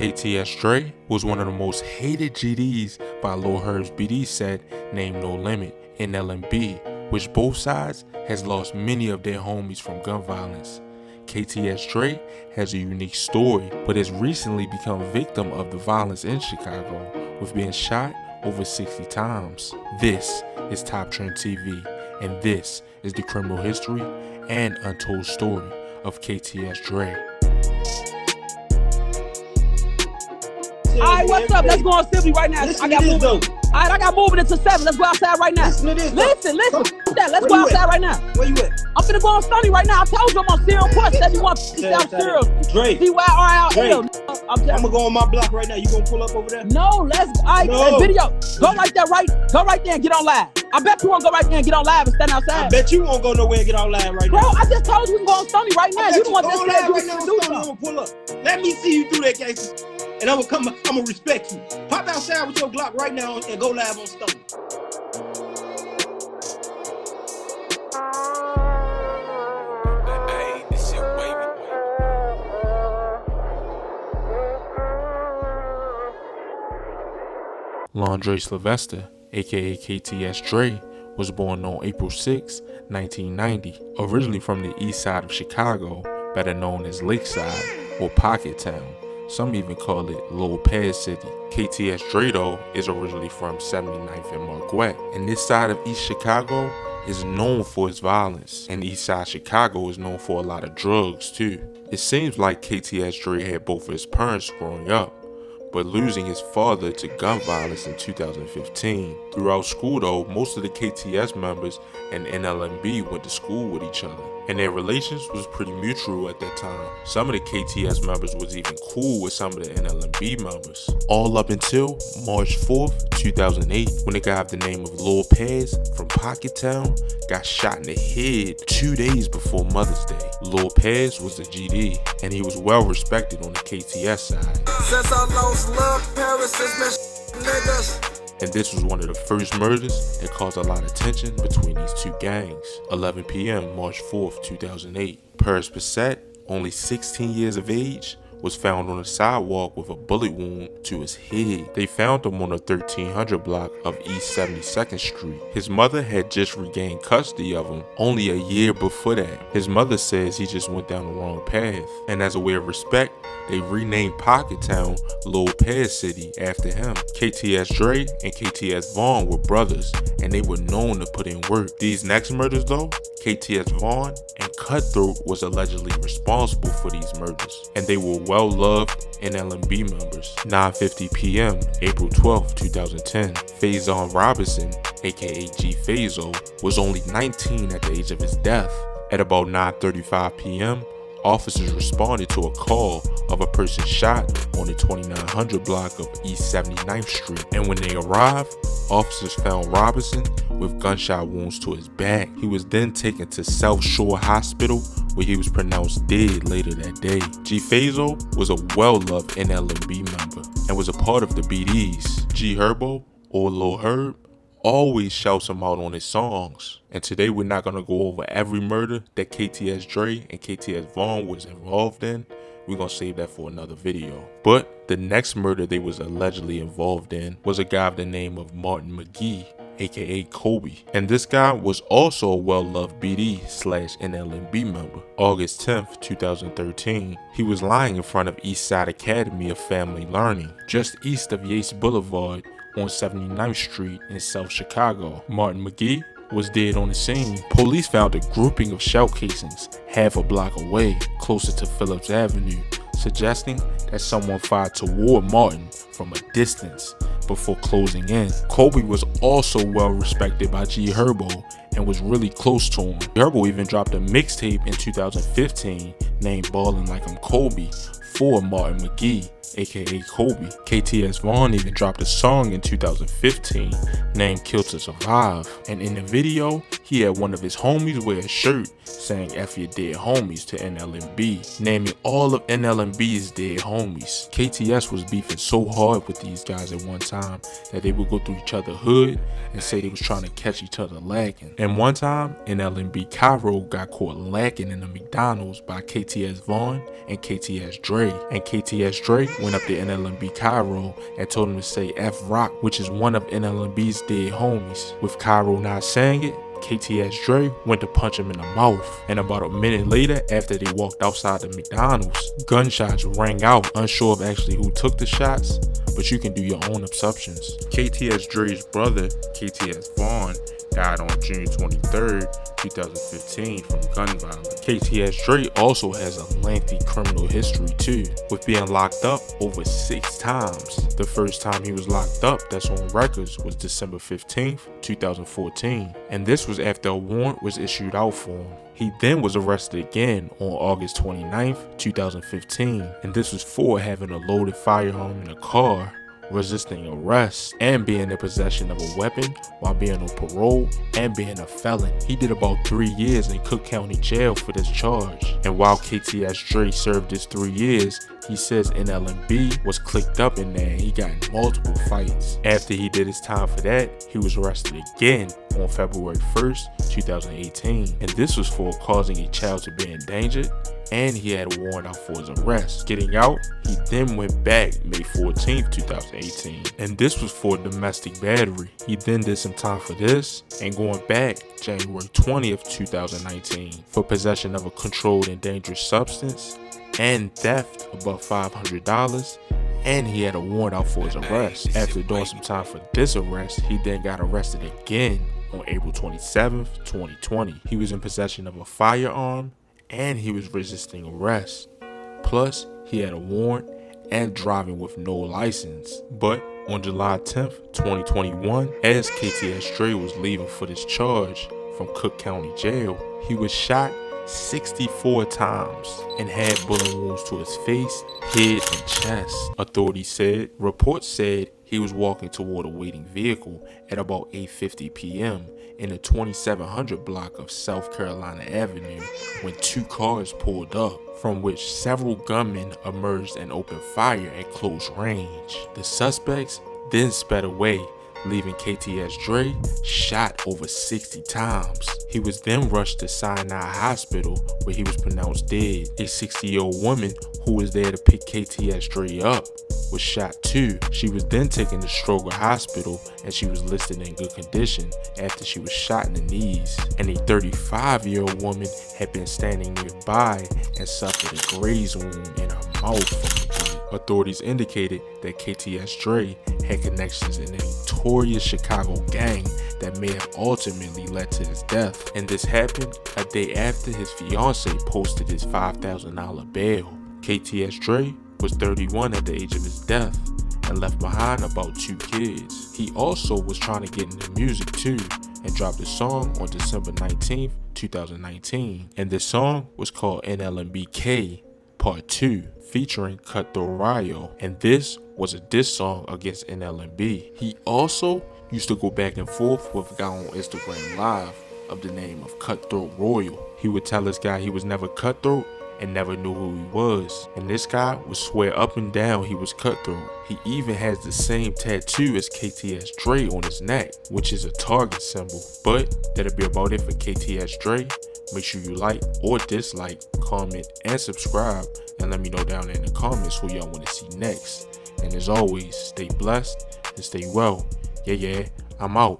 KTS Dre was one of the most hated GDs by Lil Herbs BD set named No Limit NLMB, which both sides has lost many of their homies from gun violence. KTS Dre has a unique story, but has recently become a victim of the violence in Chicago, with being shot over 60 times. This is Top Trend TV, and this is the criminal history and untold story of KTS Dre. Alright, what's up? Let's go on Sibley right now. I got moving into 7. Let's go outside right now. Listen to this. Listen. Let's go outside right now. Where you at? I'm finna go on Stony right now. I told you I'm on serial push. That you want South serial. Dre. DYRL. I'm gonna go on my block right now. You gonna pull up over there? No, let's video. Go right there, Go right there and get on live. I bet you won't go right there and get on live and stand outside. I bet you won't go nowhere and get on live right now. Bro, I just told you we can go on Stony right now. You the one that said you right now. do I'm gonna pull up. Let me see you do that, gangster. And I'm gonna respect you. Pop outside with your Glock right now and go live on Stone. Hey, this shit wavy. Londre Sylvester, aka KTS Dre, was born on April 6, 1990, originally from the east side of Chicago, better known as Lakeside or Pocket Town. Some even call it Little Pezz City. KTS Dre though is originally from 79th and Marquette, and this side of East Chicago is known for its violence, and East Side Chicago is known for a lot of drugs too. It seems like KTS Dre had both of his parents growing up, but losing his father to gun violence in 2015. Throughout school though, most of the KTS members and NLMB went to school with each other, and their relations was pretty mutual at that time. Some of the KTS members was even cool with some of the NLMB members. All up until March 4th, 2008, when a guy of the name of Lil Pezz from Pocket Town got shot in the head 2 days before Mother's Day. Lil Pezz was a GD, and he was well respected on the KTS side. Since I lost love, Paris has been niggas. And this was one of the first murders that caused a lot of tension between these two gangs. 11 p.m. March 4th, 2008. Paris Bassett, only 16 years of age, was found on the sidewalk with a bullet wound to his head. They found him on the 1300 block of East 72nd Street. His mother had just regained custody of him only a year before that. His mother says he just went down the wrong path, and as a way of respect, they renamed Pocket Town Lil Pezz City after him. KTS Dre and KTS Vaughn were brothers, and they were known to put in work. These next murders though, KTS Vaughn and Cutthroat was allegedly responsible for these murders, and they were well-loved NLMB members. 9:50 p.m. April 12, 2010. Faison Robinson, aka G Fazo, was only 19 at the age of his death. At about 9:35 p.m., officers responded to a call of a person shot on the 2900 block of East 79th Street, and when they arrived, officers found Robinson with gunshot wounds to his back. He was then taken to South Shore Hospital, where he was pronounced dead later that day. G Fazo was a well-loved NLMB member and was a part of the BDs. G Herbo, or Lil Herb, always shouts him out on his songs. And today we're not gonna go over every murder that KTS Dre and KTS Vaughn was involved in. We're gonna save that for another video. But the next murder they was allegedly involved in was a guy by the name of Martin McGee, aka Kobe. And this guy was also a well-loved BD/NLMB member. August 10th, 2013, he was lying in front of Eastside Academy of Family Learning, just east of Yates Boulevard on 79th Street in South Chicago. Martin McGee was dead on the scene. Police found a grouping of shell casings half a block away, closer to Phillips Avenue, suggesting that someone fired toward Martin from a distance before closing in. Kobe was also well respected by G Herbo and was really close to him. Herbo even dropped a mixtape in 2015 named Ballin' Like I'm Kobe for Martin McGee, aka Kobe. KTS Vaughn even dropped a song in 2015 named Kill to Survive, and in the video he had one of his homies wear a shirt saying F your dead homies to NLMB, naming all of NLMB's dead homies. KTS was beefing so hard with these guys at one time that they would go through each other's hood and say they was trying to catch each other lacking. And one time NLMB Cairo got caught lacking in the McDonald's by KTS Vaughn and KTS Dre, and KTS Dre went up to NLMB Cairo and told him to say F Rock, which is one of NLMB's dead homies. With Cairo not saying it, KTS Dre went to punch him in the mouth, and about a minute later, after they walked outside the McDonald's, gunshots rang out. Unsure of actually who took the shots, but you can do your own assumptions. KTS Dre's brother, KTS Vaughn, died on June 23rd, 2015 from gun violence. KTS Dre also has a lengthy criminal history too, with being locked up over 6 times. The first time he was locked up that's on records was December 15th, 2014, and this was after a warrant was issued out for him. He then was arrested again on August 29th, 2015, and this was for having a loaded firearm in a car, resisting arrest, and being in possession of a weapon while being on parole, and being a felon. He did about 3 years in Cook County Jail for this charge. And while KTS Dre served his 3 years, he says NLMB was clicked up in there and he got in multiple fights. After he did his time for that, he was arrested again on February 1st, 2018. And this was for causing a child to be endangered, and he had a warrant out for his arrest. Getting out, he then went back May 14th, 2018, and this was for domestic battery. He then did some time for this, and going back January 20th, 2019 for possession of a controlled and dangerous substance and theft above $500, and he had a warrant out for his arrest. After doing some time for this arrest, he then got arrested again on April 27th, 2020. He was in possession of a firearm, and he was resisting arrest. Plus, he had a warrant and driving with no license. But on July 10th, 2021, as KTS Dre was leaving for this charge from Cook County Jail, he was shot 64 times and had bullet wounds to his face, head, and chest. Authorities said, reports said he was walking toward a waiting vehicle at about 8:50 p.m. in the 2700 block of South Carolina Avenue when 2 cars pulled up, from which several gunmen emerged and opened fire at close range. The suspects then sped away, leaving KTS Dre shot over 60 times. He was then rushed to Sinai Hospital where he was pronounced dead. A 60-year-old woman who was there to pick KTS Dre up was shot too. She was then taken to Stroger Hospital and she was listed in good condition after she was shot in the knees. And a 35-year-old woman had been standing nearby and suffered a graze wound in her mouth from the bullet. Authorities indicated that KTS Dre had connections in a notorious Chicago gang that may have ultimately led to his death. And this happened a day after his fiance posted his $5,000 bail. KTS Dre was 31 at the age of his death and left behind about 2 kids. He also was trying to get into music too and dropped a song on December 19th, 2019. And this song was called NLMB Part 2 featuring Cutthroat Rayo, and this was a diss song against NLMB. He also used to go back and forth with a guy on Instagram Live of the name of Cutthroat Royal. He would tell this guy he was never cutthroat and never knew who he was, and this guy would swear up and down he was cutthroat. He even has the same tattoo as KTS Dre on his neck, which is a target symbol. But that'll be about it for KTS Dre. Make sure you like or dislike, comment, and subscribe, and let me know down there in the comments who y'all want to see next. And as always, stay blessed and stay well. Yeah, I'm out.